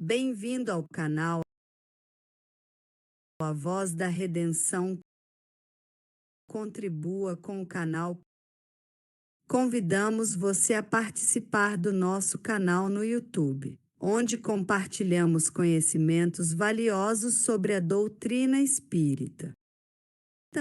Bem-vindo ao canal A Voz da Redenção. Contribua com o canal. Convidamos você a participar do nosso canal no YouTube, onde compartilhamos conhecimentos valiosos sobre a doutrina espírita.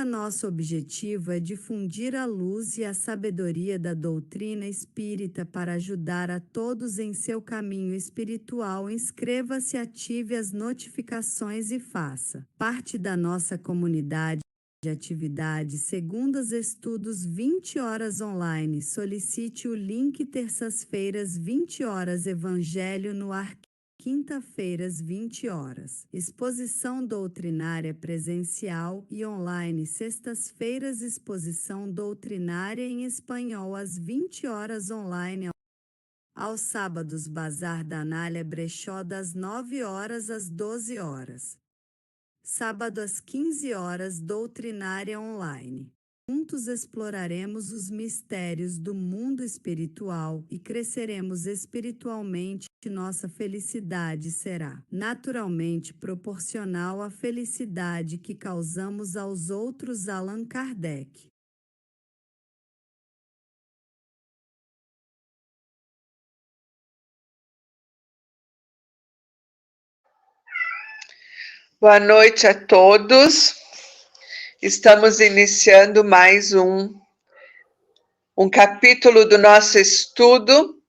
Nosso objetivo é difundir a luz e a sabedoria da doutrina espírita para ajudar a todos em seu caminho espiritual. Inscreva-se, ative as notificações e faça parte da nossa comunidade de atividades segundas, estudos 20 horas online. Solicite o link terças-feiras 20 horas, Evangelho no Ar, quinta-feiras 20 horas, exposição doutrinária presencial e online. Sextas-feiras, exposição doutrinária em espanhol às 20 horas online. Aos sábados, Bazar da Anália Brechó das 9 horas às 12 horas. Sábado às 15 horas, doutrinária online. Juntos exploraremos os mistérios do mundo espiritual e cresceremos espiritualmente. Nossa felicidade será naturalmente proporcional à felicidade que causamos aos outros. Allan Kardec. Boa noite a todos. Estamos iniciando mais um capítulo do nosso estudo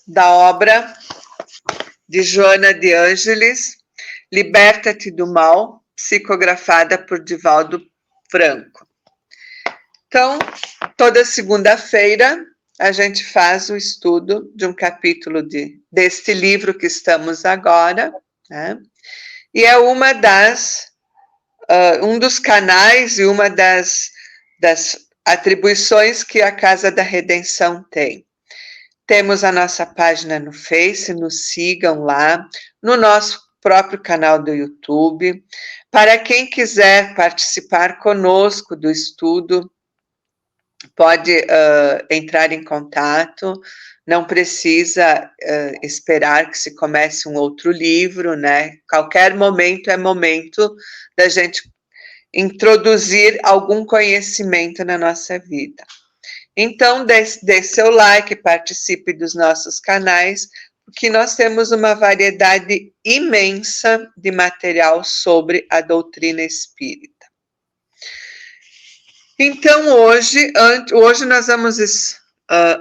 da obra de Joana de Ângeles, Liberta-te do Mal, psicografada por Divaldo Franco. Então, toda segunda-feira a gente faz o estudo de um capítulo deste livro que estamos agora, né? E é um dos canais e uma das atribuições que a Casa da Redenção tem. Temos a nossa página no Face, nos sigam lá, no nosso próprio canal do YouTube. Para quem quiser participar conosco do estudo, pode entrar em contato, não precisa esperar que se comece um outro livro, né? Qualquer momento é momento da gente introduzir algum conhecimento na nossa vida. Então, dê seu like, participe dos nossos canais, porque nós temos uma variedade imensa de material sobre a doutrina espírita. Então, hoje nós vamos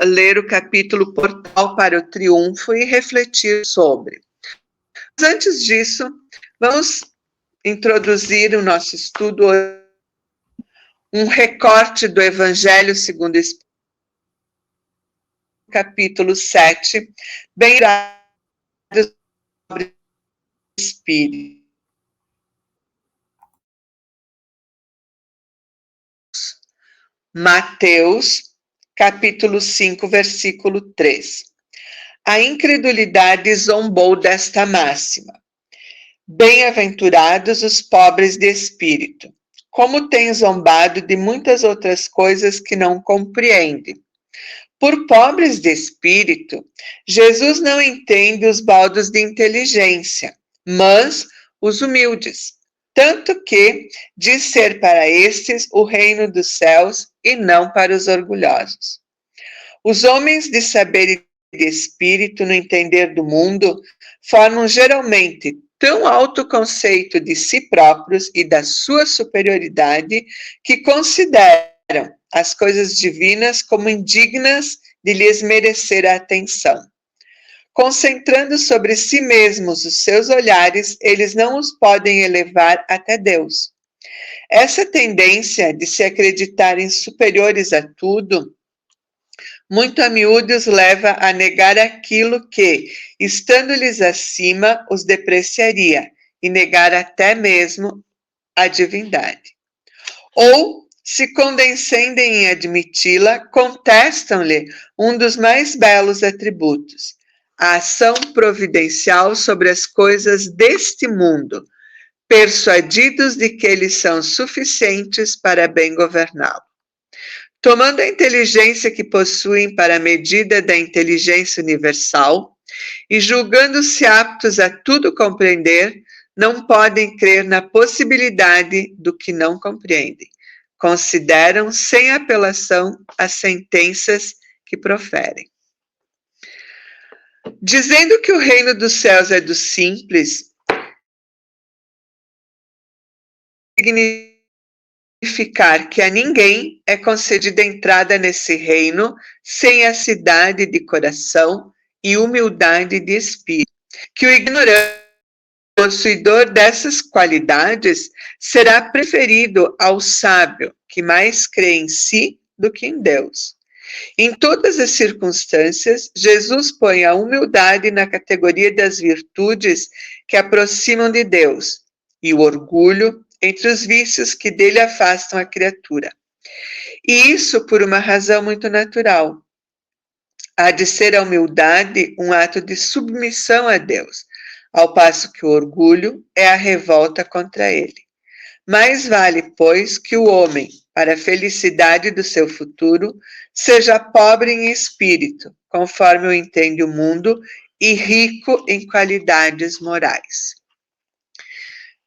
ler o capítulo Portal para o Triunfo e refletir sobre. Mas antes disso, vamos introduzir o nosso estudo, um recorte do Evangelho segundo o Espírito, capítulo 7, bem-aventurados sobre o Espírito. Mateus, capítulo 5, versículo 3. A incredulidade zombou desta máxima. Bem-aventurados os pobres de espírito, como têm zombado de muitas outras coisas que não compreendem. Por pobres de espírito, Jesus não entende os baldos de inteligência, mas os humildes, tanto que diz ser para estes o reino dos céus e não para os orgulhosos. Os homens de saber e de espírito no entender do mundo formam geralmente tão alto conceito de si próprios e da sua superioridade que consideram as coisas divinas como indignas de lhes merecer a atenção. Concentrando sobre si mesmos os seus olhares, eles não os podem elevar até Deus. Essa tendência de se acreditarem superiores a tudo, muito a miúde os leva a negar aquilo que, estando-lhes acima, os depreciaria, e negar até mesmo a divindade. Ou, se condescendem em admiti-la, contestam-lhe um dos mais belos atributos, a ação providencial sobre as coisas deste mundo, persuadidos de que eles são suficientes para bem governá-lo. Tomando a inteligência que possuem para a medida da inteligência universal, e julgando-se aptos a tudo compreender, não podem crer na possibilidade do que não compreendem. Consideram sem apelação as sentenças que proferem. Dizendo que o reino dos céus é dos simples, significar que a ninguém é concedida entrada nesse reino sem a cidade de coração e humildade de espírito, que o ignorante, possuidor dessas qualidades, será preferido ao sábio, que mais crê em si do que em Deus. Em todas as circunstâncias, Jesus põe a humildade na categoria das virtudes que aproximam de Deus e o orgulho entre os vícios que dele afastam a criatura. E isso por uma razão muito natural. Há de ser a humildade um ato de submissão a Deus, ao passo que o orgulho é a revolta contra ele. Mais vale, pois, que o homem, para a felicidade do seu futuro, seja pobre em espírito, conforme o entende o mundo, e rico em qualidades morais.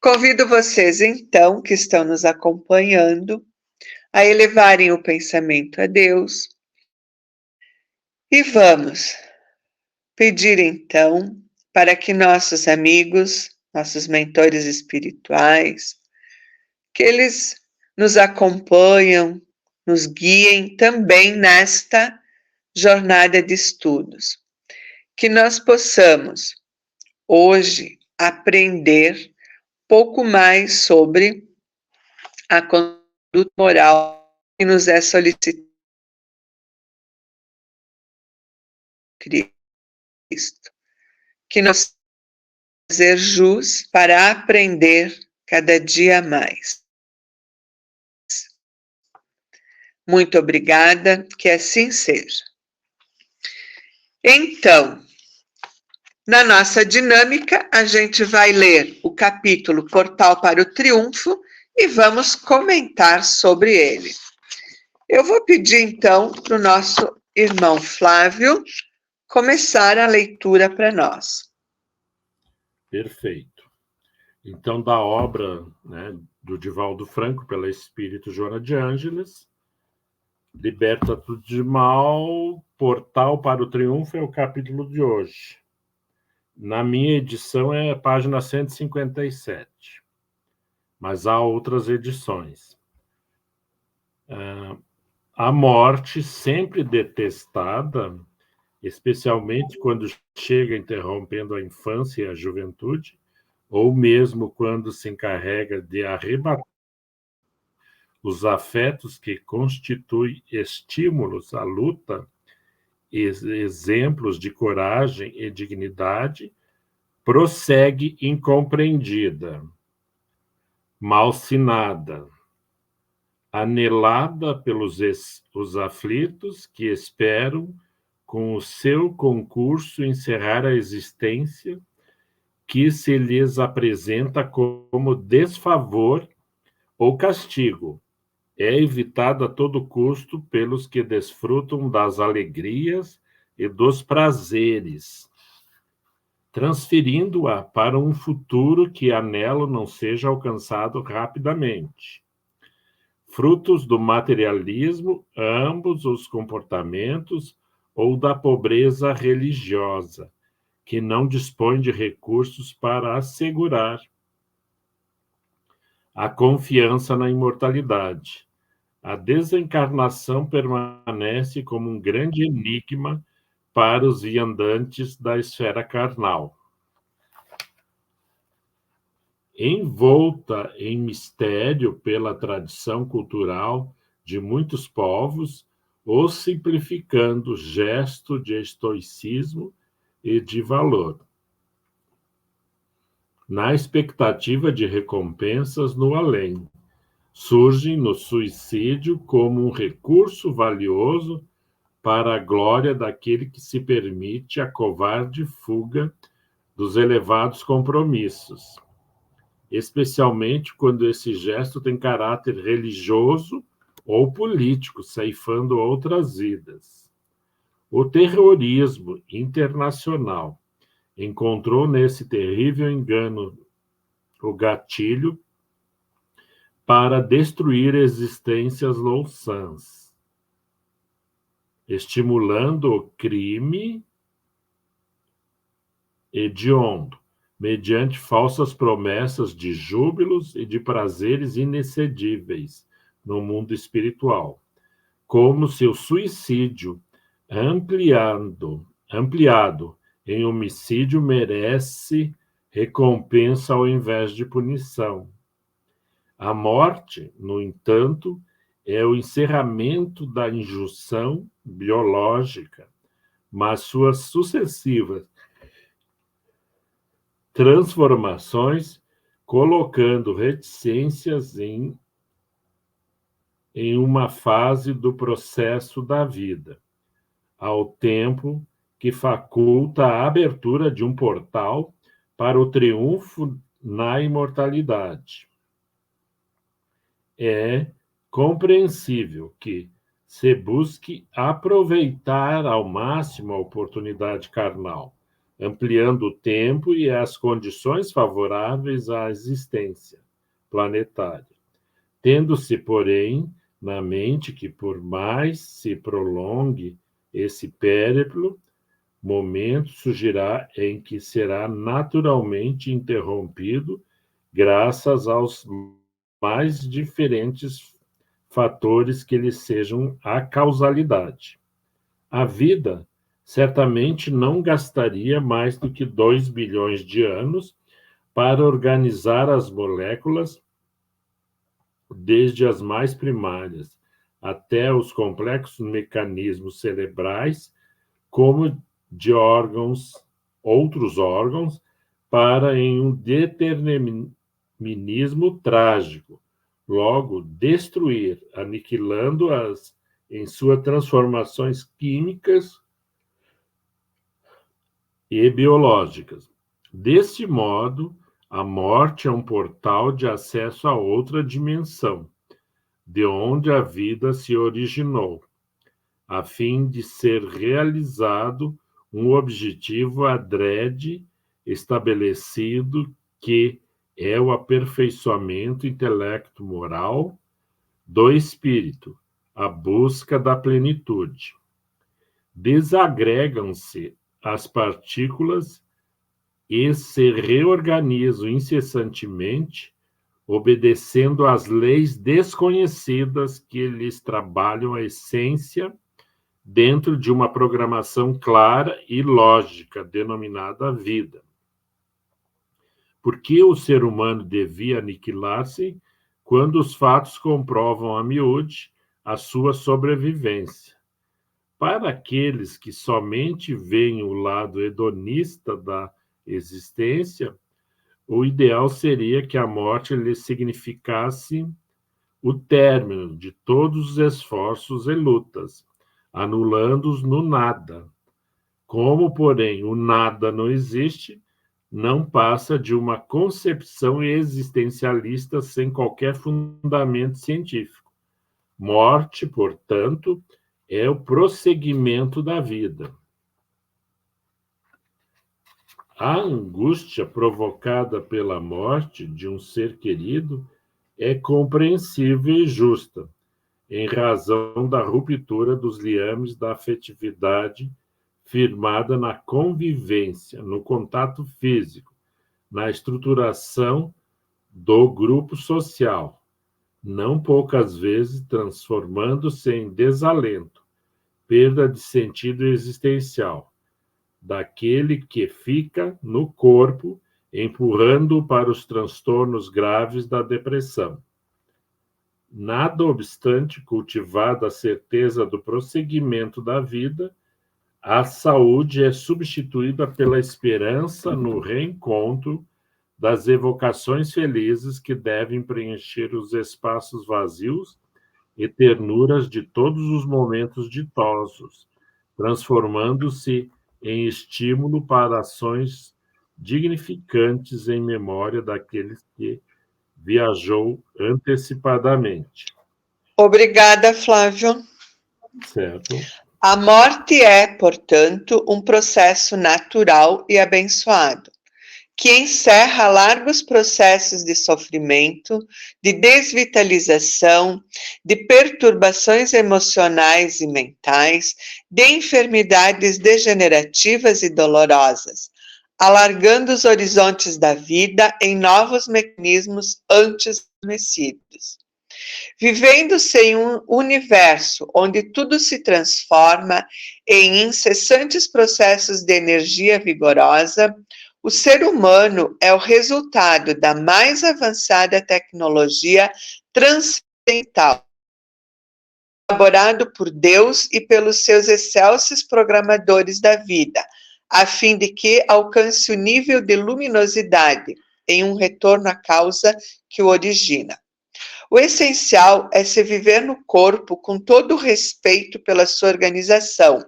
Convido vocês, então, que estão nos acompanhando, a elevarem o pensamento a Deus. E vamos pedir, então, para que nossos amigos, nossos mentores espirituais, que eles nos acompanham, nos guiem também nesta jornada de estudos. Que nós possamos, hoje, aprender pouco mais sobre a conduta moral que nos é solicitada por Cristo. Que nós fazer jus para aprender cada dia mais. Muito obrigada, que assim seja. Então, na nossa dinâmica, a gente vai ler o capítulo Portal para o Triunfo e vamos comentar sobre ele. Eu vou pedir, então, para o nosso irmão Flávio começar a leitura para nós. Perfeito. Então, da obra, né, do Divaldo Franco, pela Espírito Joana de Ângeles, Liberta tudo de mal, Portal para o Triunfo é o capítulo de hoje. Na minha edição é a página 157, mas há outras edições. A morte, sempre detestada, especialmente quando chega interrompendo a infância e a juventude, ou mesmo quando se encarrega de arrebatar os afetos que constituem estímulos à luta, exemplos de coragem e dignidade, prossegue incompreendida, malsinada, anelada pelos os aflitos que esperam, com o seu concurso, encerrar a existência que se lhes apresenta como desfavor ou castigo. É evitado a todo custo pelos que desfrutam das alegrias e dos prazeres, transferindo-a para um futuro que anelo não seja alcançado rapidamente. Frutos do materialismo, ambos os comportamentos, ou da pobreza religiosa, que não dispõe de recursos para assegurar a confiança na imortalidade. A desencarnação permanece como um grande enigma para os viandantes da esfera carnal. Envolta em mistério pela tradição cultural de muitos povos, ou simplificando gesto de estoicismo e de valor, na expectativa de recompensas no além, surgem no suicídio como um recurso valioso para a glória daquele que se permite a covarde fuga dos elevados compromissos, especialmente quando esse gesto tem caráter religioso ou político, ceifando outras vidas. O terrorismo internacional encontrou nesse terrível engano o gatilho para destruir existências louçãs, estimulando o crime hediondo, mediante falsas promessas de júbilos e de prazeres inexcedíveis no mundo espiritual, como se o suicídio ampliado em homicídio merece recompensa ao invés de punição. A morte, no entanto, é o encerramento da injunção biológica, mas suas sucessivas transformações, colocando reticências em uma fase do processo da vida, ao tempo que faculta a abertura de um portal para o triunfo na imortalidade. É compreensível que se busque aproveitar ao máximo a oportunidade carnal, ampliando o tempo e as condições favoráveis à existência planetária, tendo-se, porém, na mente que, por mais se prolongue esse périplo, momento surgirá em que será naturalmente interrompido, graças aos mais diferentes fatores que lhe sejam a causalidade. A vida certamente não gastaria mais do que 2 bilhões de anos para organizar as moléculas, desde as mais primárias até os complexos mecanismos cerebrais, como de outros órgãos, para em um determinismo trágico, logo destruir, aniquilando-as em suas transformações químicas e biológicas. Deste modo, a morte é um portal de acesso a outra dimensão, de onde a vida se originou, a fim de ser realizado um objetivo adrede estabelecido, que é o aperfeiçoamento intelecto-moral do espírito, a busca da plenitude. Desagregam-se as partículas e se reorganizam incessantemente, obedecendo às leis desconhecidas que lhes trabalham a essência dentro de uma programação clara e lógica, denominada vida. Por que o ser humano devia aniquilar-se quando os fatos comprovam a miúde a sua sobrevivência? Para aqueles que somente veem o lado hedonista da existência, o ideal seria que a morte lhe significasse o término de todos os esforços e lutas, anulando-os no nada. Como, porém, o nada não existe, não passa de uma concepção existencialista sem qualquer fundamento científico. Morte, portanto, é o prosseguimento da vida. A angústia provocada pela morte de um ser querido é compreensível e justa, em razão da ruptura dos liames da afetividade firmada na convivência, no contato físico, na estruturação do grupo social, não poucas vezes transformando-se em desalento, perda de sentido existencial, daquele que fica no corpo, empurrando-o para os transtornos graves da depressão. Nada obstante, cultivada a certeza do prosseguimento da vida, a saúde é substituída pela esperança no reencontro das evocações felizes que devem preencher os espaços vazios e ternuras de todos os momentos ditosos, transformando-se em estímulo para ações dignificantes em memória daqueles que viajou antecipadamente. Obrigada, Flávio. Certo. A morte é, portanto, um processo natural e abençoado, que encerra largos processos de sofrimento, de desvitalização, de perturbações emocionais e mentais, de enfermidades degenerativas e dolorosas, alargando os horizontes da vida em novos mecanismos antes conhecidos. Vivendo-se em um universo onde tudo se transforma em incessantes processos de energia vigorosa, o ser humano é o resultado da mais avançada tecnologia transcendental, elaborado por Deus e pelos seus excelsos programadores da vida, a fim de que alcance o nível de luminosidade em um retorno à causa que o origina. O essencial é se viver no corpo com todo o respeito pela sua organização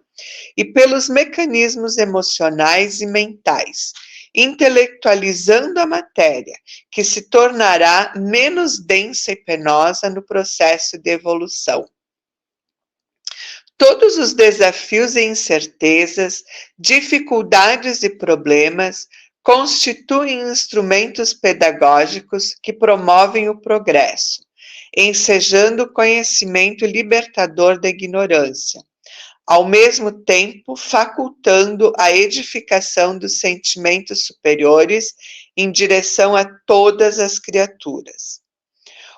e pelos mecanismos emocionais e mentais, intelectualizando a matéria, que se tornará menos densa e penosa no processo de evolução. Todos os desafios e incertezas, dificuldades e problemas constituem instrumentos pedagógicos que promovem o progresso, ensejando o conhecimento libertador da ignorância, ao mesmo tempo facultando a edificação dos sentimentos superiores em direção a todas as criaturas.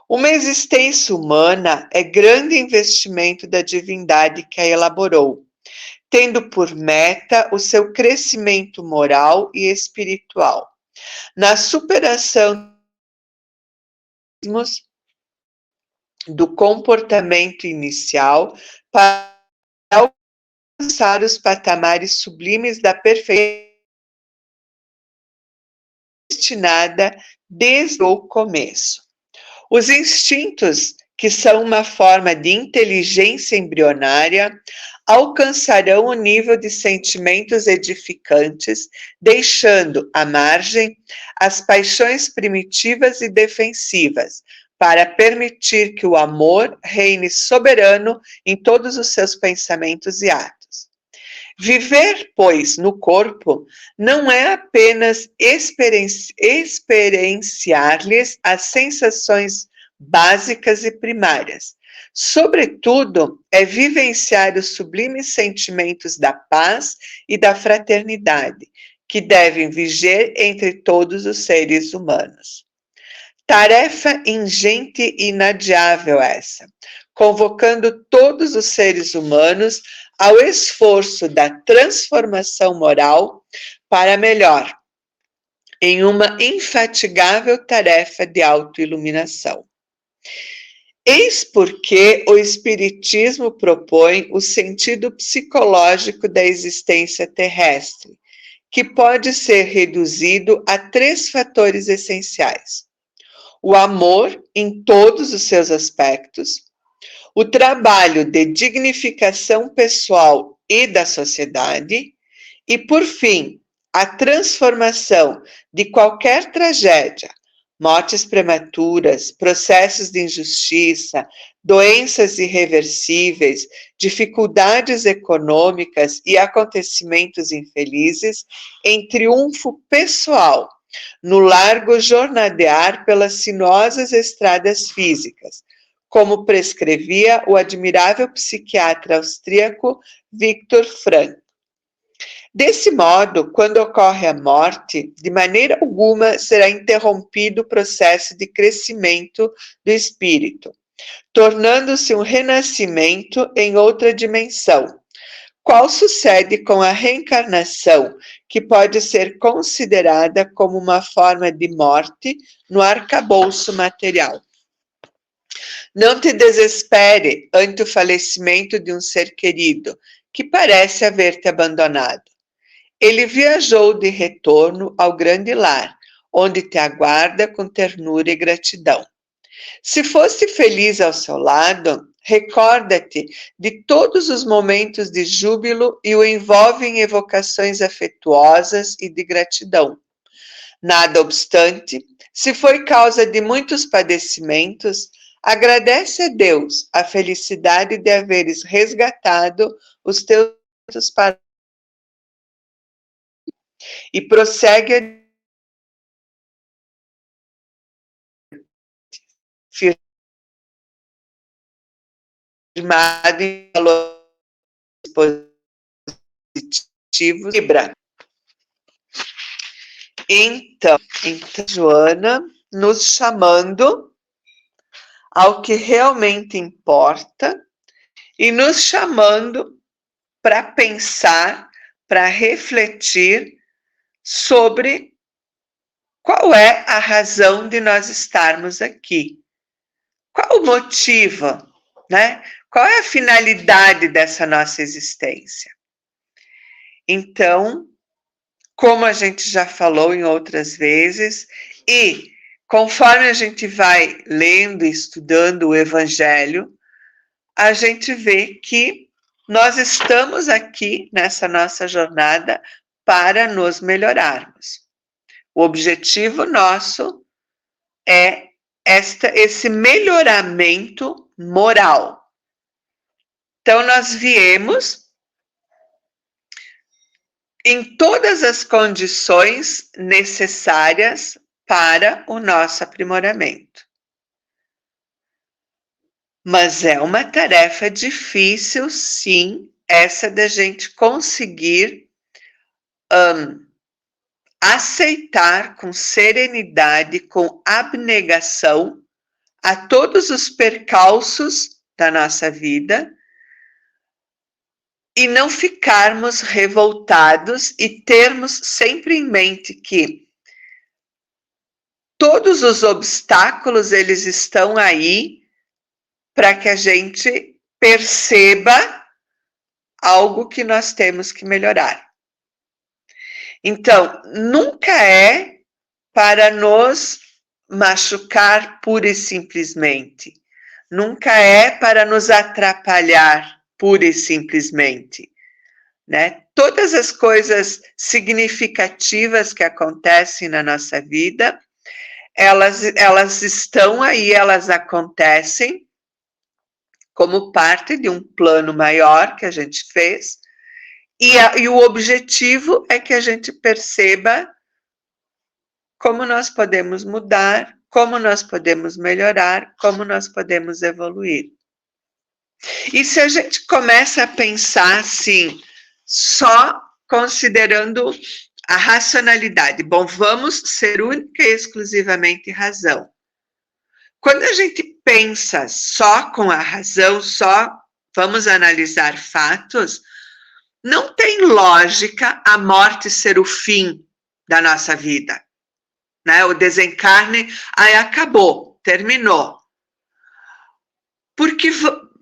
Uma existência humana é grande investimento da divindade que a elaborou, tendo por meta o seu crescimento moral e espiritual, na superação do comportamento inicial para alcançar os patamares sublimes da perfeição destinada desde o começo. Os instintos, que são uma forma de inteligência embrionária, alcançarão o nível de sentimentos edificantes, deixando à margem as paixões primitivas e defensivas, para permitir que o amor reine soberano em todos os seus pensamentos e atos. Viver, pois, no corpo não é apenas experienciar-lhes as sensações básicas e primárias. Sobretudo, é vivenciar os sublimes sentimentos da paz e da fraternidade, que devem viger entre todos os seres humanos. Tarefa ingente e inadiável essa, convocando todos os seres humanos ao esforço da transformação moral para melhor, em uma infatigável tarefa de autoiluminação. Eis porque o Espiritismo propõe o sentido psicológico da existência terrestre, que pode ser reduzido a 3 fatores essenciais: o amor em todos os seus aspectos, o trabalho de dignificação pessoal e da sociedade, e, por fim, a transformação de qualquer tragédia, mortes prematuras, processos de injustiça, doenças irreversíveis, dificuldades econômicas e acontecimentos infelizes, em triunfo pessoal, no largo jornadear pelas sinuosas estradas físicas, como prescrevia o admirável psiquiatra austríaco Viktor Frankl. Desse modo, quando ocorre a morte, de maneira alguma será interrompido o processo de crescimento do espírito, tornando-se um renascimento em outra dimensão, qual sucede com a reencarnação, que pode ser considerada como uma forma de morte no arcabouço material. Não te desespere ante o falecimento de um ser querido, que parece haver-te abandonado. Ele viajou de retorno ao grande lar, onde te aguarda com ternura e gratidão. Se foste feliz ao seu lado, recorda-te de todos os momentos de júbilo e o envolve em evocações afetuosas e de gratidão. Nada obstante, se foi causa de muitos padecimentos, Agradece a Deus a felicidade de haveres resgatado os teus para e prossegue firmado em valores positivos. Então, Joana, nos chamando ao que realmente importa e nos chamando para pensar, para refletir sobre qual é a razão de nós estarmos aqui. Qual o motivo, né? Qual é a finalidade dessa nossa existência? Então, como a gente já falou em outras vezes, e conforme a gente vai lendo e estudando o Evangelho, a gente vê que nós estamos aqui nessa nossa jornada para nos melhorarmos. O objetivo nosso é esse melhoramento moral. Então, nós viemos em todas as condições necessárias para o nosso aprimoramento. Mas é uma tarefa difícil, sim, essa da gente conseguir aceitar com serenidade, com abnegação, a todos os percalços da nossa vida e não ficarmos revoltados e termos sempre em mente que todos os obstáculos, eles estão aí para que a gente perceba algo que nós temos que melhorar. Então, nunca é para nos machucar pura e simplesmente. Nunca é para nos atrapalhar pura e simplesmente, né? Todas as coisas significativas que acontecem na nossa vida, elas estão aí, elas acontecem como parte de um plano maior que a gente fez, e o objetivo é que a gente perceba como nós podemos mudar, como nós podemos melhorar, como nós podemos evoluir. E se a gente começa a pensar assim, só considerando a racionalidade, bom, vamos ser única e exclusivamente razão. Quando a gente pensa só com a razão, só vamos analisar fatos, não tem lógica a morte ser o fim da nossa vida, né? O desencarne, aí acabou, terminou. Porque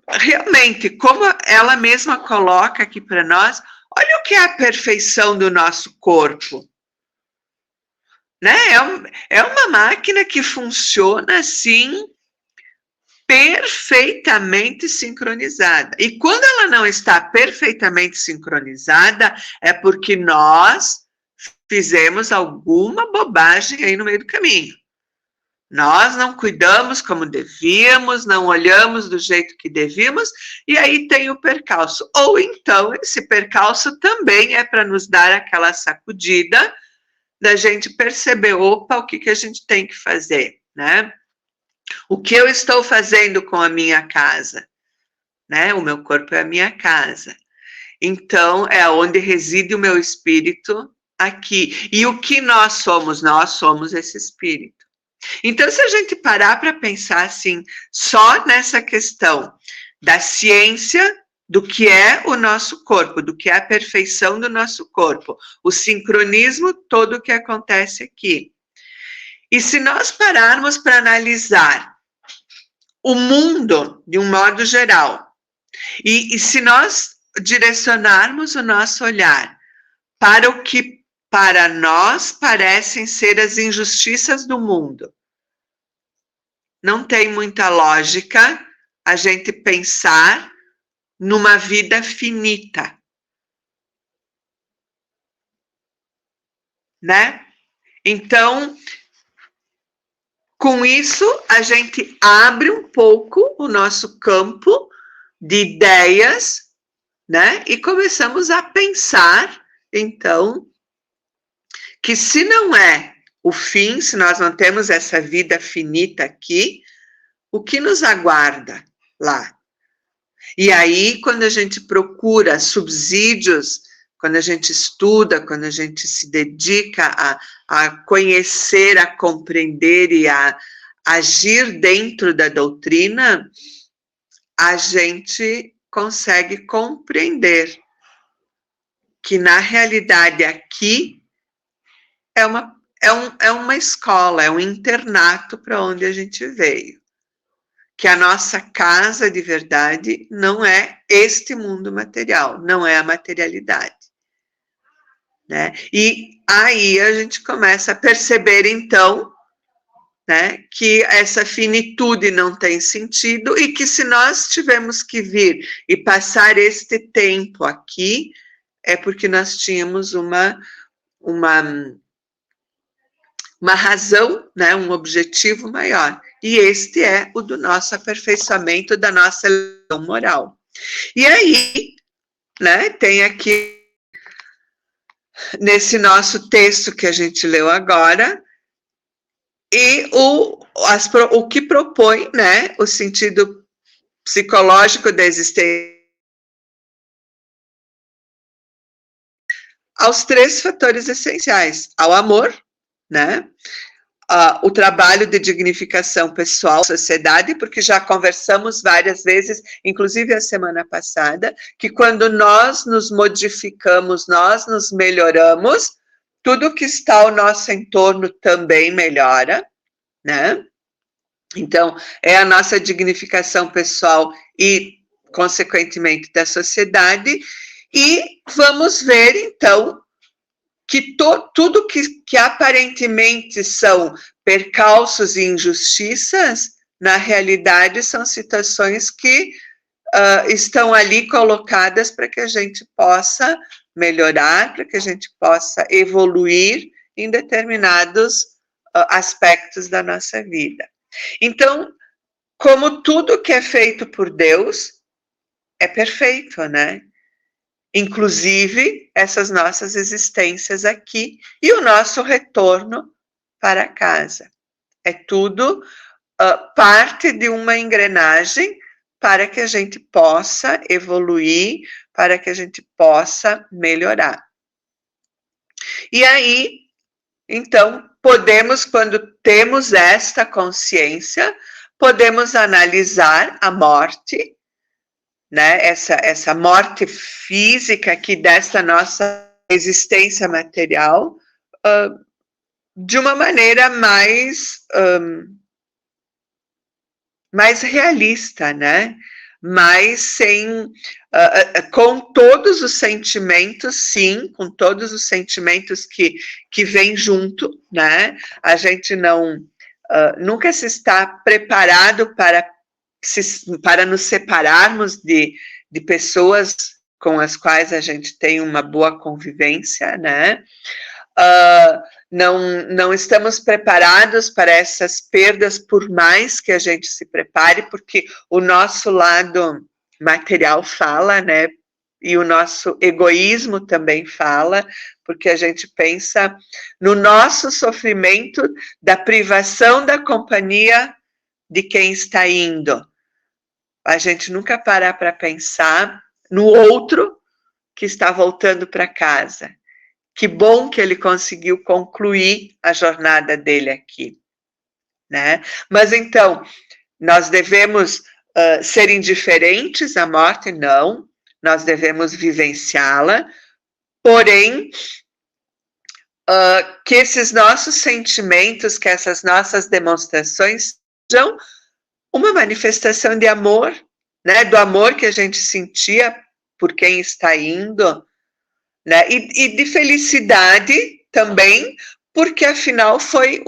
realmente, como ela mesma coloca aqui para nós, olha o que é a perfeição do nosso corpo. Né? É uma máquina que funciona assim, perfeitamente sincronizada. E quando ela não está perfeitamente sincronizada, é porque nós fizemos alguma bobagem aí no meio do caminho. Nós não cuidamos como devíamos, não olhamos do jeito que devíamos, e aí tem o percalço. Ou então, esse percalço também é para nos dar aquela sacudida da gente perceber, opa, o que a gente tem que fazer, né? O que eu estou fazendo com a minha casa, né? O meu corpo é a minha casa. Então, é onde reside o meu espírito aqui. E o que nós somos? Nós somos esse espírito. Então, se a gente parar para pensar assim, só nessa questão da ciência do que é o nosso corpo, do que é a perfeição do nosso corpo, o sincronismo todo que acontece aqui. E se nós pararmos para analisar o mundo de um modo geral, e se nós direcionarmos o nosso olhar para o que para nós parecem ser as injustiças do mundo, não tem muita lógica a gente pensar numa vida finita, né? Então, Com isso, a gente abre um pouco o nosso campo de ideias, né? E começamos a pensar, então, que se não é o fim, se nós não temos essa vida finita aqui, o que nos aguarda lá? E aí, quando a gente procura subsídios, quando a gente estuda, quando a gente se dedica a conhecer, a compreender e a agir dentro da doutrina, a gente consegue compreender que, na realidade, aqui é uma escola, é um internato para onde a gente veio. Que a nossa casa de verdade não é este mundo material, não é a materialidade. Né? E aí a gente começa a perceber, então, né, que essa finitude não tem sentido e que se nós tivermos que vir e passar este tempo aqui, é porque nós tínhamos uma razão, né, um objetivo maior. E este é o do nosso aperfeiçoamento, da nossa eleição moral. E aí, né, tem aqui, nesse nosso texto que a gente leu agora, e o que propõe, né, o sentido psicológico da existência aos 3 fatores essenciais, ao amor, né, o trabalho de dignificação pessoal, sociedade, porque já conversamos várias vezes, inclusive a semana passada, que quando nós nos modificamos, nós nos melhoramos, tudo que está ao nosso entorno também melhora, né? Então, é a nossa dignificação pessoal e, consequentemente, da sociedade, e vamos ver, então, que tudo que aparentemente são percalços e injustiças, na realidade são situações que estão ali colocadas para que a gente possa melhorar, para que a gente possa evoluir em determinados aspectos da nossa vida. Então, como tudo que é feito por Deus é perfeito, né? Inclusive essas nossas existências aqui e o nosso retorno para casa. É tudo parte de uma engrenagem para que a gente possa evoluir, para que a gente possa melhorar. E aí, então, podemos, quando temos esta consciência, podemos analisar a morte, né, essa morte física aqui desta nossa existência material, de uma maneira mais realista, né? Mas sem, com todos os sentimentos, sim, com todos os sentimentos que vêm junto, né? A gente nunca se está preparado para nos separarmos de pessoas com as quais a gente tem uma boa convivência, né? Não estamos preparados para essas perdas, por mais que a gente se prepare, porque o nosso lado material fala, né? E o nosso egoísmo também fala, porque a gente pensa no nosso sofrimento da privação da companhia de quem está indo. A gente nunca para pensar no outro que está voltando para casa. Que bom que ele conseguiu concluir a jornada dele aqui, né? Mas então, nós devemos ser indiferentes à morte? Não, nós devemos vivenciá-la, porém, que esses nossos sentimentos, que essas nossas demonstrações sejam uma manifestação de amor, né? Do amor que a gente sentia por quem está indo, né? E de felicidade também, porque afinal foi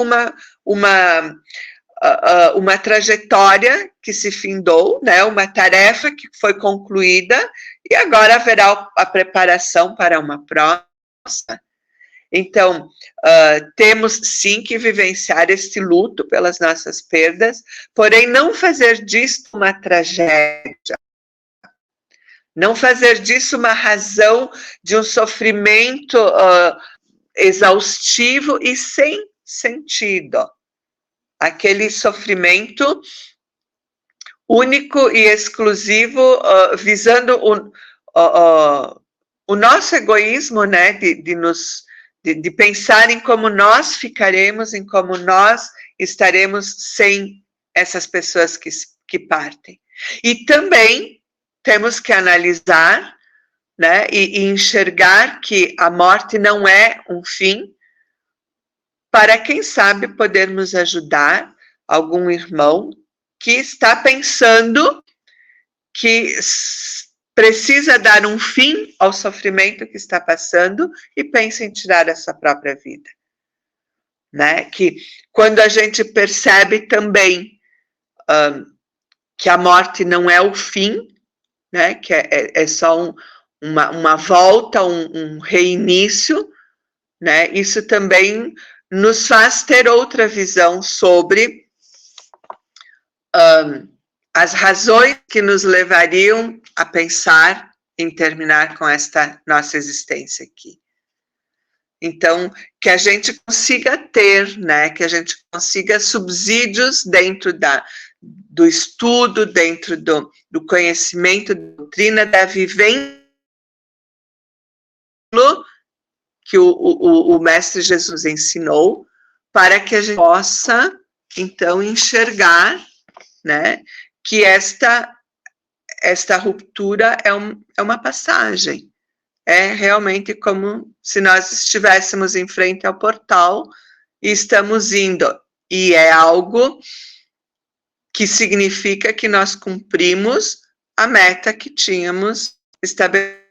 uma trajetória que se findou, né? Uma tarefa que foi concluída, e agora haverá a preparação para uma próxima. Então, temos sim que vivenciar este luto pelas nossas perdas, porém não fazer disso uma tragédia, não fazer disso uma razão de um sofrimento exaustivo e sem sentido. Aquele sofrimento único e exclusivo, visando o nosso egoísmo, né, de pensar em como nós ficaremos, em como nós estaremos sem essas pessoas que partem. E também temos que analisar, né, e enxergar que a morte não é um fim, para, quem sabe, podermos ajudar algum irmão que está pensando que precisa dar um fim ao sofrimento que está passando e pensa em tirar a sua própria vida. Né? Que quando a gente percebe também que a morte não é o fim, né? Que é só uma volta, um reinício, né? Isso também nos faz ter outra visão sobre as razões que nos levariam a pensar em terminar com esta nossa existência aqui. Então, que a gente consiga ter, né, que a gente consiga subsídios dentro do estudo, dentro do conhecimento da doutrina, da vivência que o Mestre Jesus ensinou, para que a gente possa, então, enxergar, né, que esta ruptura é uma passagem. É realmente como se nós estivéssemos em frente ao portal e estamos indo. E é algo que significa que nós cumprimos a meta que tínhamos estabelecido.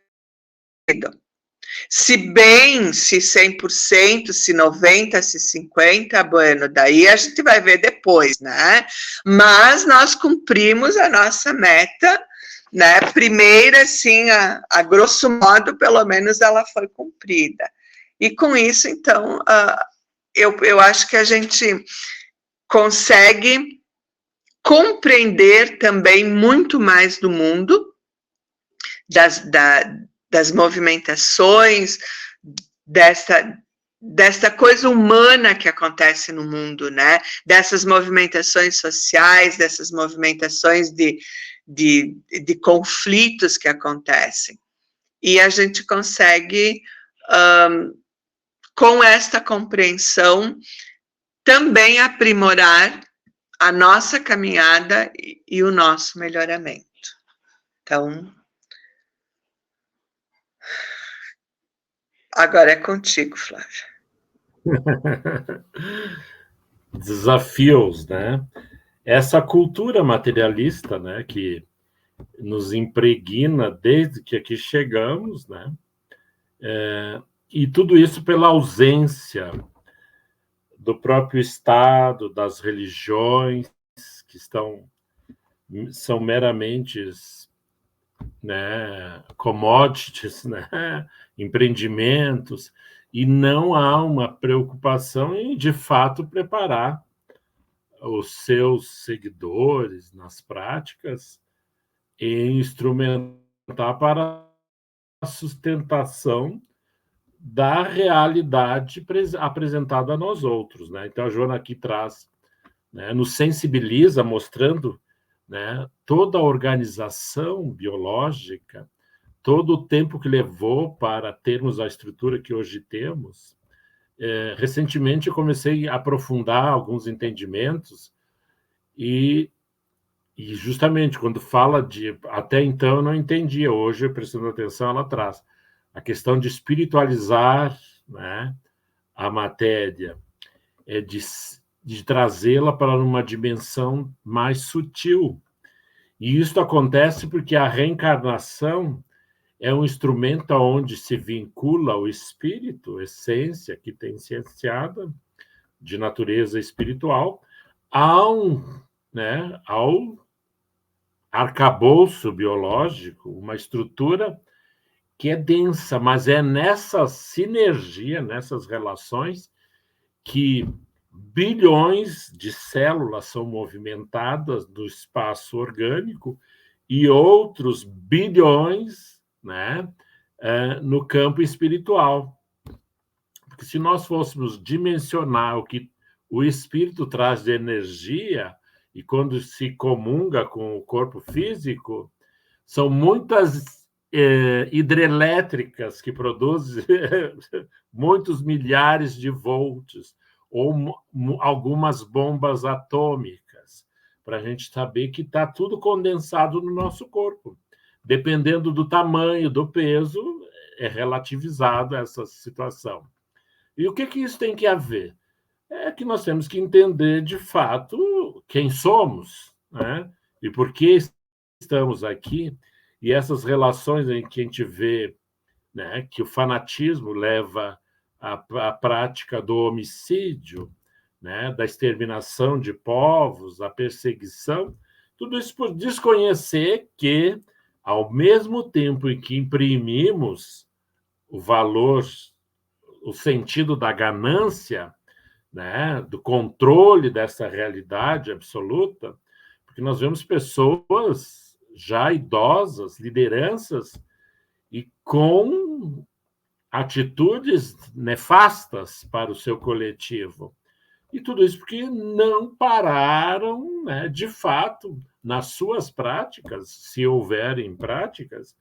Se 100%, se 90%, se 50%, bueno, daí a gente vai ver depois, né? Mas nós cumprimos a nossa meta, né? Primeira, assim, a grosso modo, pelo menos ela foi cumprida. E com isso, então, eu acho que a gente consegue compreender também muito mais do mundo, das movimentações, desta coisa humana que acontece no mundo, né? Dessas movimentações sociais, dessas movimentações de conflitos que acontecem. E a gente consegue, com esta compreensão, também aprimorar a nossa caminhada e o nosso melhoramento. Então, agora é contigo, Flávia. Desafios, né? Essa cultura materialista, né, que nos impregna desde que aqui chegamos, né? E tudo isso pela ausência do próprio Estado, das religiões, que são meramente, né, commodities, né, empreendimentos, e não há uma preocupação em, de fato, preparar os seus seguidores nas práticas e instrumentar para a sustentação da realidade apresentada a nós outros, né? Então a Joana aqui traz, né, nos sensibiliza, mostrando, né, toda a organização biológica, todo o tempo que levou para termos a estrutura que hoje temos. Recentemente eu comecei a aprofundar alguns entendimentos e justamente quando fala de... Até então eu não entendia, hoje, prestando atenção, ela traz a questão de espiritualizar, né, a matéria, de trazê-la para uma dimensão mais sutil. E isso acontece porque a reencarnação é um instrumento onde se vincula o espírito, essência que tem cienciada, de natureza espiritual, ao arcabouço biológico, uma estrutura que é densa, mas é nessa sinergia, nessas relações, que bilhões de células são movimentadas do espaço orgânico e outros bilhões, né, no campo espiritual. Porque se nós fôssemos dimensionar o que o espírito traz de energia, e quando se comunga com o corpo físico, são muitas hidrelétricas que produzem muitos milhares de volts, ou algumas bombas atômicas, para a gente saber que está tudo condensado no nosso corpo. Dependendo do tamanho, do peso, é relativizado essa situação. E o que isso tem que haver? É que nós temos que entender, de fato, quem somos, né? E por que estamos aqui, e essas relações em que a gente vê, né, que o fanatismo leva à prática do homicídio, né, da exterminação de povos, a perseguição, tudo isso por desconhecer que, ao mesmo tempo em que imprimimos o valor, o sentido da ganância, né, do controle dessa realidade absoluta, porque nós vemos pessoas já idosas, lideranças, e com atitudes nefastas para o seu coletivo. E tudo isso porque não pararam, né, de fato, nas suas práticas, se houverem práticas,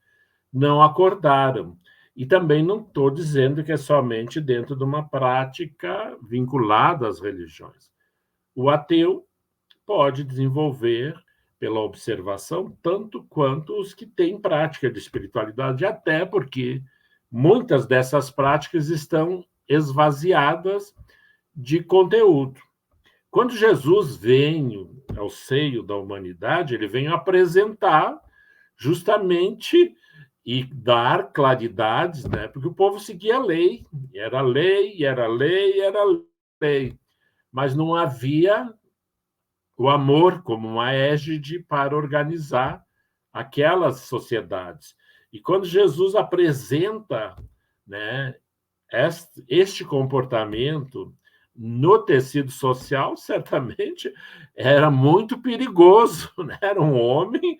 não acordaram. E também não estou dizendo que é somente dentro de uma prática vinculada às religiões. O ateu pode desenvolver, pela observação, tanto quanto os que têm prática de espiritualidade, até porque muitas dessas práticas estão esvaziadas de conteúdo. Quando Jesus vem ao seio da humanidade, ele vem apresentar justamente e dar claridades, né? Porque o povo seguia a lei, era lei, era lei, era lei, mas não havia o amor como uma égide para organizar aquelas sociedades. E quando Jesus apresenta, né, este comportamento no tecido social, certamente era muito perigoso, né? Era um homem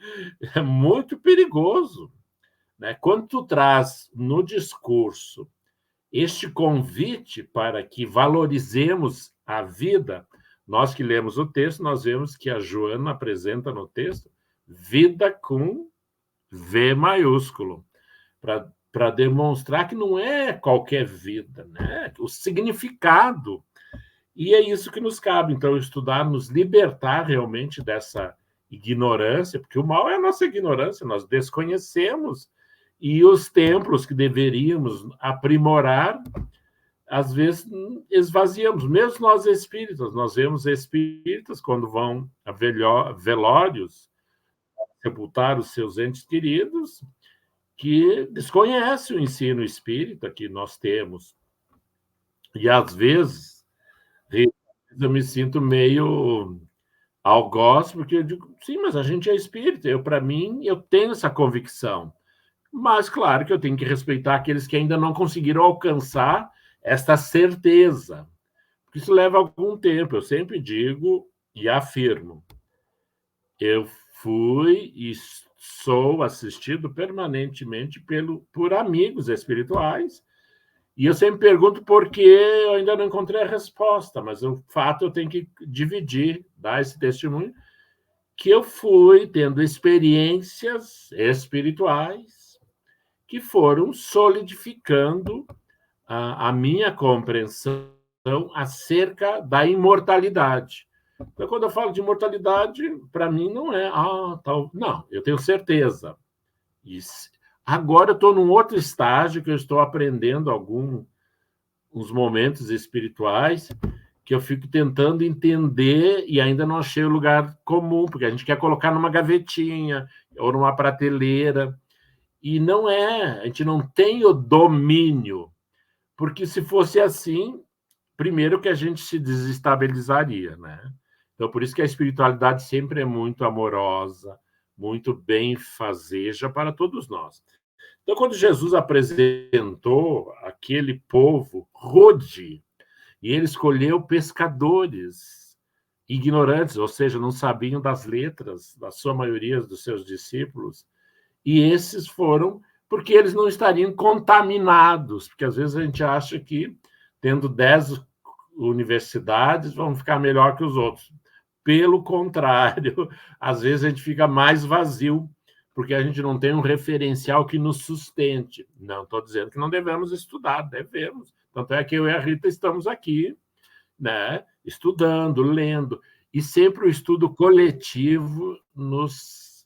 muito perigoso, né? Quando tu traz no discurso este convite para que valorizemos a vida, nós que lemos o texto, nós vemos que a Joana apresenta no texto vida com V maiúsculo, para demonstrar que não é qualquer vida, né? O significado. E é isso que nos cabe, então, estudar, nos libertar realmente dessa ignorância, porque o mal é a nossa ignorância, nós desconhecemos, e os templos que deveríamos aprimorar, às vezes esvaziamos, mesmo nós espíritas, nós vemos espíritas quando vão a velórios sepultar os seus entes queridos, que desconhecem o ensino espírita que nós temos. E, às vezes, eu me sinto meio algoz, porque eu digo, sim, mas a gente é espírita. Para mim, eu tenho essa convicção. Mas, claro, que eu tenho que respeitar aqueles que ainda não conseguiram alcançar esta certeza. Porque isso leva algum tempo. Eu sempre digo e afirmo. Eu fui e sou assistido permanentemente por amigos espirituais, e eu sempre pergunto por que eu ainda não encontrei a resposta, mas o fato eu tenho que dividir, dar esse testemunho, que eu fui tendo experiências espirituais que foram solidificando a minha compreensão acerca da imortalidade. Então, quando eu falo de imortalidade, para mim não é, tal. Não, eu tenho certeza. Isso. Agora eu estou num outro estágio que eu estou aprendendo uns momentos espirituais que eu fico tentando entender e ainda não achei o lugar comum, porque a gente quer colocar numa gavetinha ou numa prateleira, e não é, a gente não tem o domínio, porque se fosse assim, primeiro que a gente se desestabilizaria, né? Então, por isso que a espiritualidade sempre é muito amorosa, muito benfazeja para todos nós. Então, quando Jesus apresentou aquele povo rude, e ele escolheu pescadores ignorantes, ou seja, não sabiam das letras, da sua maioria dos seus discípulos, e esses foram porque eles não estariam contaminados, porque às vezes a gente acha que, tendo 10 universidades, vão ficar melhor que os outros. Pelo contrário, às vezes a gente fica mais vazio, porque a gente não tem um referencial que nos sustente. Não estou dizendo que não devemos estudar, devemos. Tanto é que eu e a Rita estamos aqui, né, estudando, lendo, e sempre o estudo coletivo nos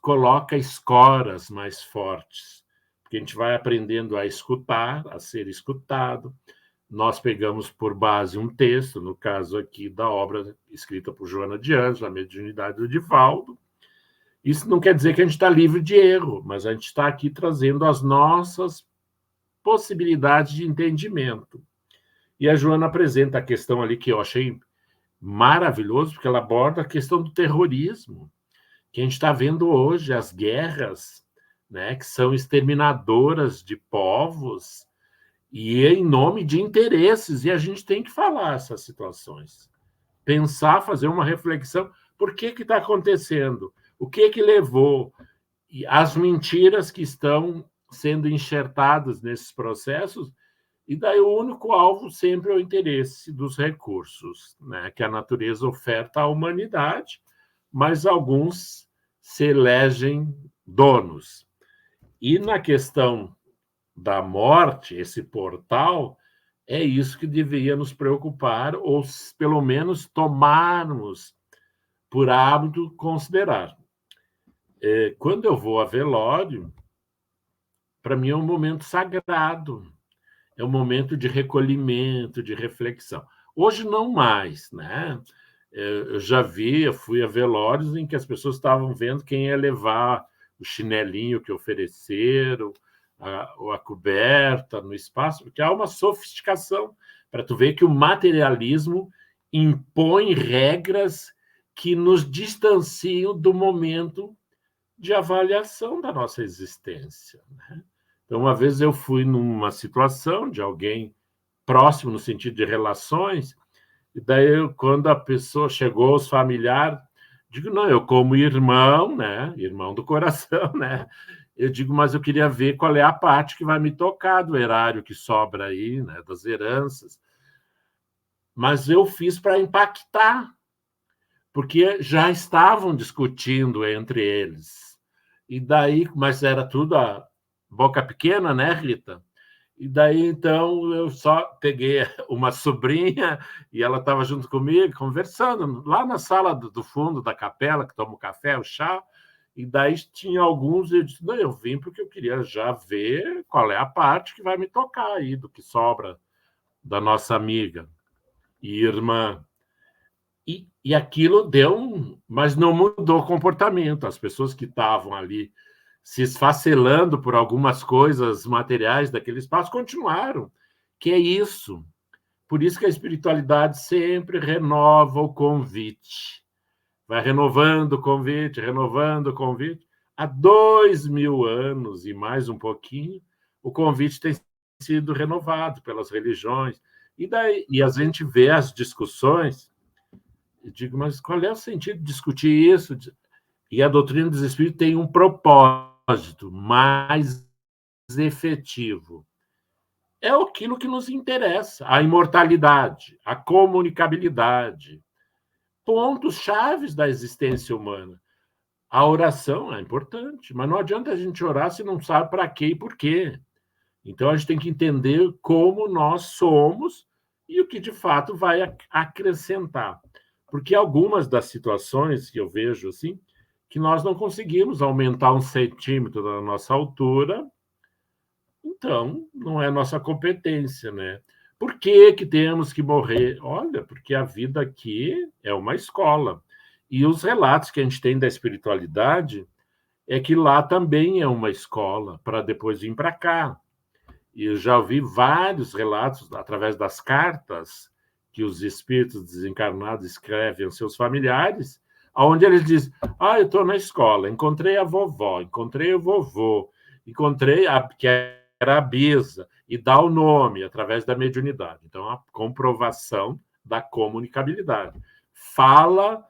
coloca escoras mais fortes, porque a gente vai aprendendo a escutar, a ser escutado. Nós pegamos por base um texto, no caso aqui da obra escrita por Joana de Anjos, A Mediunidade do Divaldo. Isso não quer dizer que a gente está livre de erro, mas a gente está aqui trazendo as nossas possibilidades de entendimento. E a Joana apresenta a questão ali que eu achei maravilhoso, porque ela aborda a questão do terrorismo, que a gente está vendo hoje, as guerras, né, que são exterminadoras de povos, e em nome de interesses, e a gente tem que falar essas situações. Pensar, fazer uma reflexão, por que está acontecendo? O que levou? E as mentiras que estão sendo enxertadas nesses processos, e daí o único alvo sempre é o interesse dos recursos, né, que a natureza oferta à humanidade, mas alguns se elegem donos. E na questão da morte, esse portal, é isso que deveria nos preocupar, ou pelo menos tomarmos por hábito considerar. Quando eu vou a velório, para mim é um momento sagrado, é um momento de recolhimento, de reflexão. Hoje não mais, né? Eu fui a velórios em que as pessoas estavam vendo quem ia levar o chinelinho que ofereceram, a coberta no espaço, porque há uma sofisticação, para tu ver que o materialismo impõe regras que nos distanciam do momento de avaliação da nossa existência, né? Então, uma vez eu fui numa situação de alguém próximo, no sentido de relações, e daí, quando a pessoa chegou, os familiares, digo, não, eu como irmão, né? Irmão do coração, né? Eu digo, mas eu queria ver qual é a parte que vai me tocar do erário que sobra aí, né? Das heranças. Mas eu fiz para impactar, porque já estavam discutindo entre eles. E daí, mas era tudo a boca pequena, né, Rita? E daí, então, eu só peguei uma sobrinha e ela estava junto comigo, conversando, lá na sala do fundo da capela, que toma o café, o chá, e daí tinha alguns, e eu disse, não, eu vim porque eu queria já ver qual é a parte que vai me tocar aí, do que sobra da nossa amiga e irmã. E aquilo deu, mas não mudou o comportamento. As pessoas que estavam ali se esfacelando por algumas coisas materiais daquele espaço continuaram. Que é isso. Por isso que a espiritualidade sempre renova o convite. Vai renovando o convite, renovando o convite. Há 2000 anos e mais um pouquinho, o convite tem sido renovado pelas religiões. E a gente vê as discussões. Eu digo, mas qual é o sentido de discutir isso? E a doutrina dos espíritos tem um propósito mais efetivo. É aquilo que nos interessa, a imortalidade, a comunicabilidade, pontos chaves da existência humana. A oração é importante, mas não adianta a gente orar se não sabe para quê e por quê. Então, a gente tem que entender como nós somos e o que, de fato, vai acrescentar. Porque algumas das situações que eu vejo, assim, que nós não conseguimos aumentar 1 centímetro da nossa altura, então não é nossa competência, né? Por que temos que morrer? Olha, porque a vida aqui é uma escola. E os relatos que a gente tem da espiritualidade é que lá também é uma escola, para depois vir para cá. E eu já ouvi vários relatos, através das cartas que os espíritos desencarnados escrevem aos seus familiares, onde eles dizem, eu estou na escola, encontrei a vovó, encontrei o vovô, encontrei que era a Bisa, e dá o nome através da mediunidade. Então, a comprovação da comunicabilidade. Fala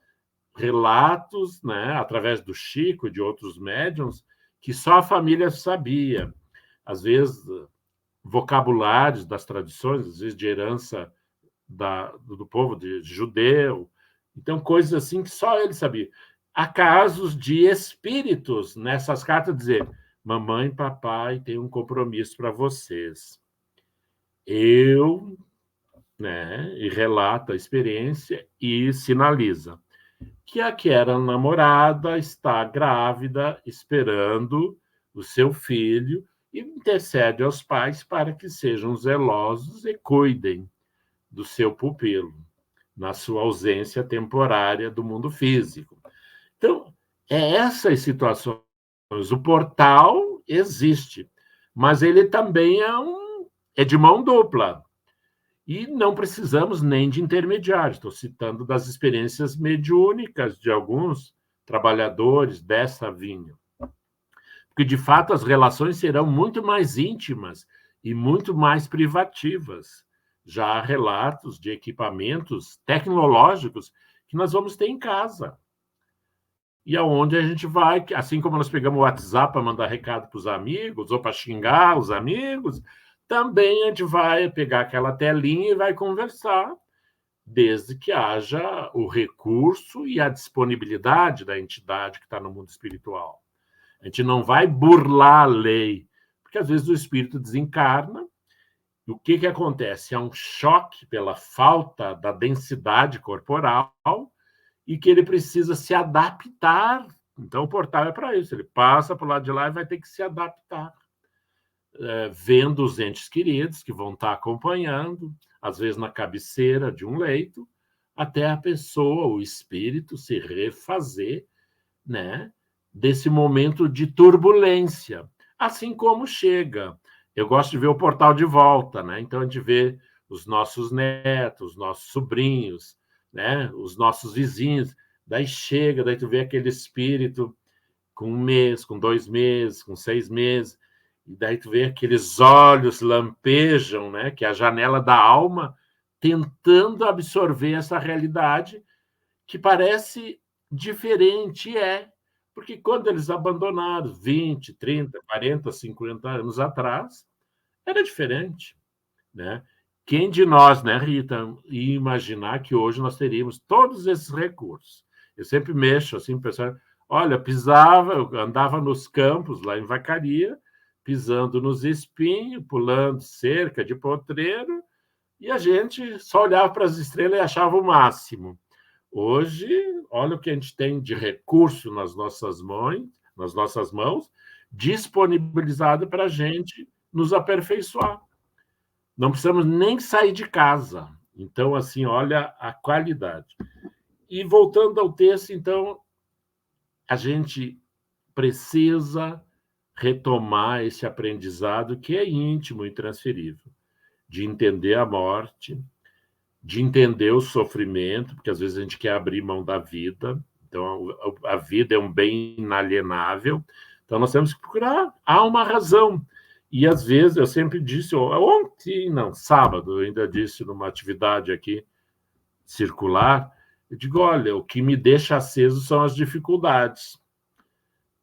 relatos, né, através do Chico e de outros médiums, que só a família sabia. Às vezes, vocabulários das tradições, às vezes de herança do povo de judeu. Então, coisas assim que só ele sabia. Há casos de espíritos nessas cartas dizer: mamãe e papai têm um compromisso para vocês. Eu, né, e relata a experiência e sinaliza que aquela namorada está grávida, esperando o seu filho, e intercede aos pais para que sejam zelosos e cuidem do seu pupilo, na sua ausência temporária do mundo físico. Então, é essas situações. O portal existe, mas ele também é de mão dupla. E não precisamos nem de intermediários. Estou citando das experiências mediúnicas de alguns trabalhadores dessa vinha. Porque, de fato, as relações serão muito mais íntimas e muito mais privativas. Já há relatos de equipamentos tecnológicos que nós vamos ter em casa. E aonde a gente vai, assim como nós pegamos o WhatsApp para mandar recado para os amigos ou para xingar os amigos, também a gente vai pegar aquela telinha e vai conversar, desde que haja o recurso e a disponibilidade da entidade que está no mundo espiritual. A gente não vai burlar a lei, porque às vezes o espírito desencarna, e o que acontece? É um choque pela falta da densidade corporal e que ele precisa se adaptar. Então, o portal é para isso. Ele passa para o lado de lá e vai ter que se adaptar. Vendo os entes queridos que vão estar acompanhando, às vezes na cabeceira de um leito, até a pessoa, o espírito, se refazer, né, desse momento de turbulência. Assim como chega. Eu gosto de ver o portal de volta, né? Então, a gente vê os nossos netos, os nossos sobrinhos, né, os nossos vizinhos. Daí chega, daí tu vê aquele espírito com 1 mês, com 2 meses, com 6 meses, e daí tu vê aqueles olhos lampejam, né, que é a janela da alma, tentando absorver essa realidade que parece diferente, porque quando eles abandonaram 20, 30, 40, 50 anos atrás, era diferente, né? Quem de nós, né, Rita, ia imaginar que hoje nós teríamos todos esses recursos? Eu sempre mexo assim, pessoal, olha, eu andava nos campos lá em Vacaria, pisando nos espinhos, pulando cerca de potreiro, e a gente só olhava para as estrelas e achava o máximo. Hoje, olha o que a gente tem de recurso nas nossas mãos, disponibilizado para a gente nos aperfeiçoar. Não precisamos nem sair de casa. Então, assim, olha a qualidade. E voltando ao texto, então, a gente precisa retomar esse aprendizado que é íntimo e intransferível, de entender a morte, de entender o sofrimento, porque às vezes a gente quer abrir mão da vida, então a vida é um bem inalienável, então nós temos que procurar, há uma razão. E às vezes, eu sempre disse, sábado, eu ainda disse numa atividade aqui circular, eu digo, olha, o que me deixa aceso são as dificuldades,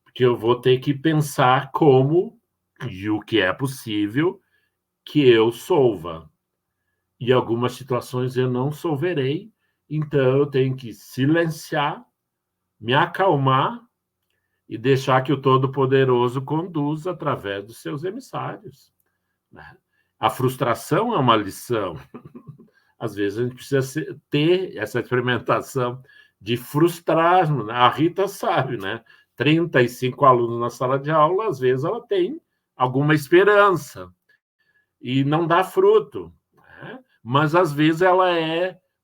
porque eu vou ter que pensar como e o que é possível que eu solva. E algumas situações eu não solverei, então eu tenho que silenciar, me acalmar e deixar que o Todo-Poderoso conduza através dos seus emissários. A frustração é uma lição. Às vezes a gente precisa ter essa experimentação de frustrar. A Rita sabe, né? 35 alunos na sala de aula, às vezes ela tem alguma esperança e não dá fruto, né? Mas às vezes ela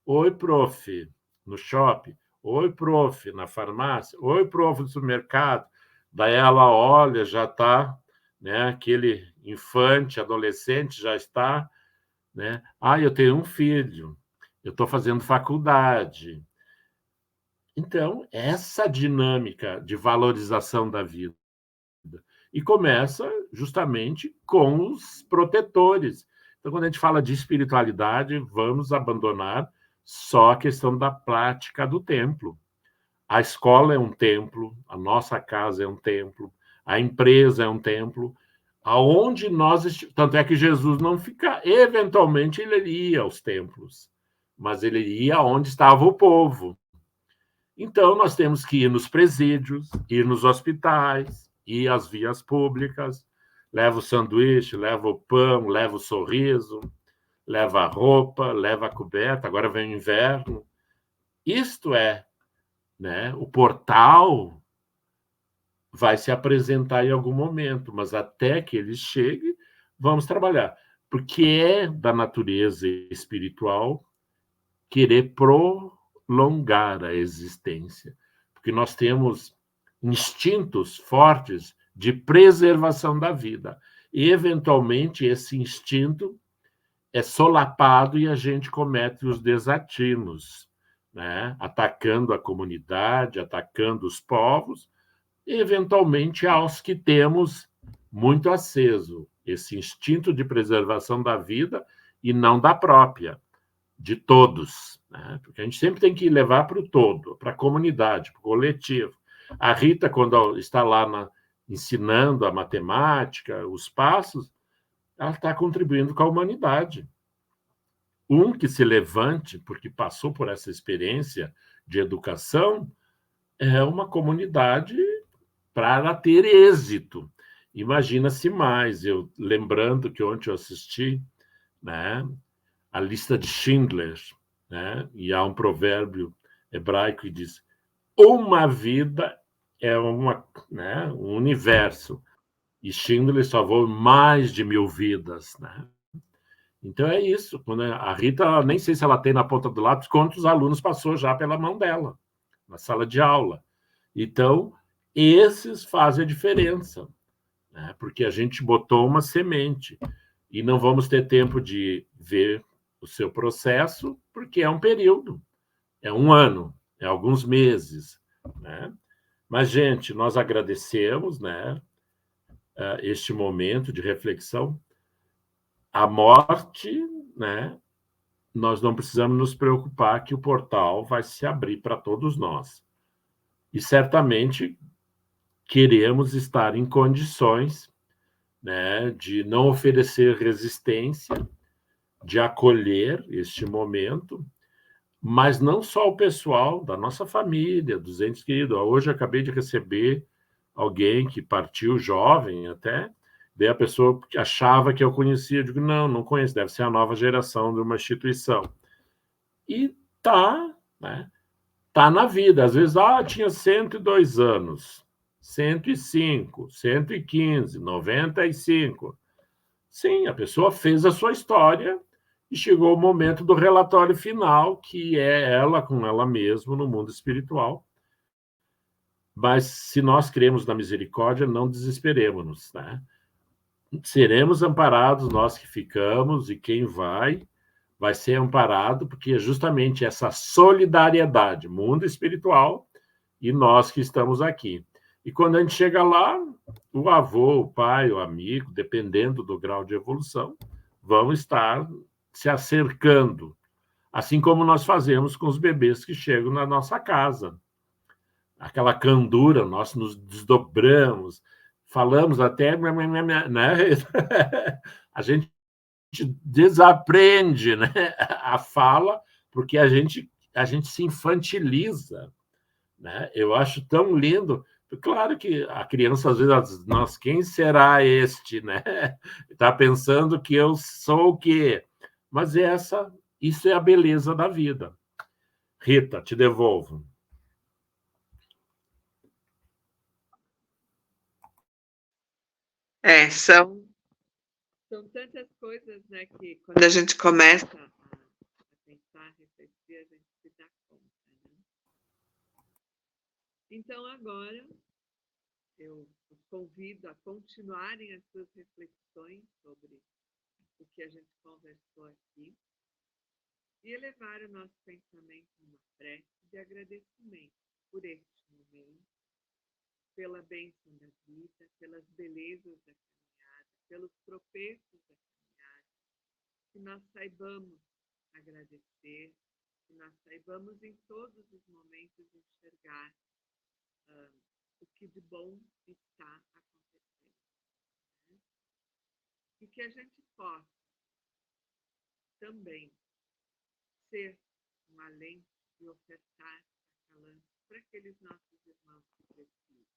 oi, prof, no shopping, oi, prof, na farmácia, oi, prof, no supermercado. Daí ela olha, já está, né, aquele infante, adolescente, já está, né? Eu tenho um filho, eu estou fazendo faculdade. Então, essa dinâmica de valorização da vida E começa justamente com os protetores. Então, quando a gente fala de espiritualidade, vamos abandonar só a questão da prática do templo. A escola é um templo, a nossa casa é um templo, a empresa é um templo, aonde nós... Tanto é que Jesus não fica... Eventualmente, ele ia aos templos, mas ele ia onde estava o povo. Então, nós temos que ir nos presídios, ir nos hospitais, ir às vias públicas, leva o sanduíche, leva o pão, leva o sorriso, leva a roupa, leva a coberta, agora vem o inverno. Isto é, né, o portal vai se apresentar em algum momento, mas até que ele chegue, vamos trabalhar. Porque é da natureza espiritual querer prolongar a existência. Porque nós temos instintos fortes de preservação da vida. E, eventualmente, esse instinto é solapado e a gente comete os desatinos, né? Atacando a comunidade, atacando os povos, e, eventualmente, aos que temos muito aceso esse instinto de preservação da vida e não da própria, de todos, né? Porque a gente sempre tem que levar para o todo, para a comunidade, para o coletivo. A Rita, quando está lá ensinando a matemática, os passos, ela está contribuindo com a humanidade. Que se levante, porque passou por essa experiência de educação, é uma comunidade para ter êxito. Imagina-se mais. Eu lembrando que ontem eu assisti, né, a lista de Schindler, né, e há um provérbio hebraico que diz: uma vida é né, um universo, e Schindler salvou mais de 1000 vidas, né? Então é isso. Quando a Rita, nem sei se ela tem na ponta do lápis quantos alunos passou já pela mão dela, na sala de aula. Então, esses fazem a diferença, né? Porque a gente botou uma semente e não vamos ter tempo de ver o seu processo, porque é um período, é um ano, é alguns meses, né? Mas, gente, nós agradecemos, né, este momento de reflexão. A morte, né, nós não precisamos nos preocupar que o portal vai se abrir para todos nós. E certamente queremos estar em condições, né, de não oferecer resistência, de acolher este momento, mas não só o pessoal da nossa família, dos entes queridos. Hoje eu acabei de receber alguém que partiu jovem até, daí a pessoa achava que eu conhecia, eu digo, não, não conheço, deve ser a nova geração de uma instituição. E tá, né? Tá na vida. Às vezes, tinha 102 anos, 105, 115, 95. Sim, a pessoa fez a sua história e chegou o momento do relatório final, que é ela com ela mesma no mundo espiritual. Mas se nós cremos na misericórdia, não desesperemos-nos, né? Seremos amparados nós que ficamos, e quem vai ser amparado, porque é justamente essa solidariedade, mundo espiritual, e nós que estamos aqui. E quando a gente chega lá, o avô, o pai, o amigo, dependendo do grau de evolução, vão estar se acercando, assim como nós fazemos com os bebês que chegam na nossa casa. Aquela candura, nós nos desdobramos, falamos até, né? A gente desaprende, né, a fala, porque a gente se infantiliza, né? Eu acho tão lindo. Claro que a criança, às vezes, nós, quem será este, né? Está pensando que eu sou o quê? Mas isso é a beleza da vida. Rita, te devolvo. São tantas coisas, né, que quando a gente começa a pensar, a refletir, a gente se dá conta, né? Então, agora, eu os convido a continuarem as suas reflexões sobre o que a gente conversou aqui e elevar o nosso pensamento numa prece de agradecimento por este momento, pela bênção da vida, pelas belezas da caminhada, pelos tropeços da caminhada, que nós saibamos agradecer, que nós saibamos em todos os momentos enxergar o que de bom está acontecendo, né? E que a gente possa também ser um alento e ofertar acalanto para aqueles nossos irmãos que precisam,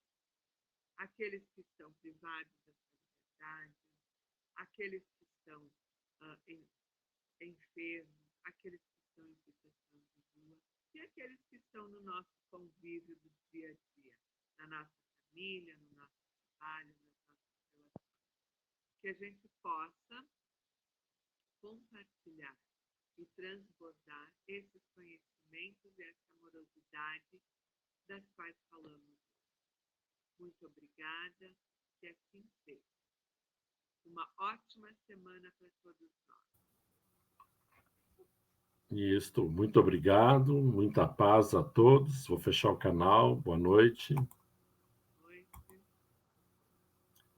aqueles que estão privados da sua liberdade, aqueles que estão enfermos, aqueles que estão em situação de rua e aqueles que estão no nosso convívio do dia a dia, na nossa família, no nosso trabalho, nas nossas relações. Que a gente possa compartilhar e transbordar esses conhecimentos e essa amorosidade das quais falamos hoje. Muito obrigada, que assim seja. Uma ótima semana para todos nós. Isso, muito obrigado, muita paz a todos. Vou fechar o canal. Boa noite.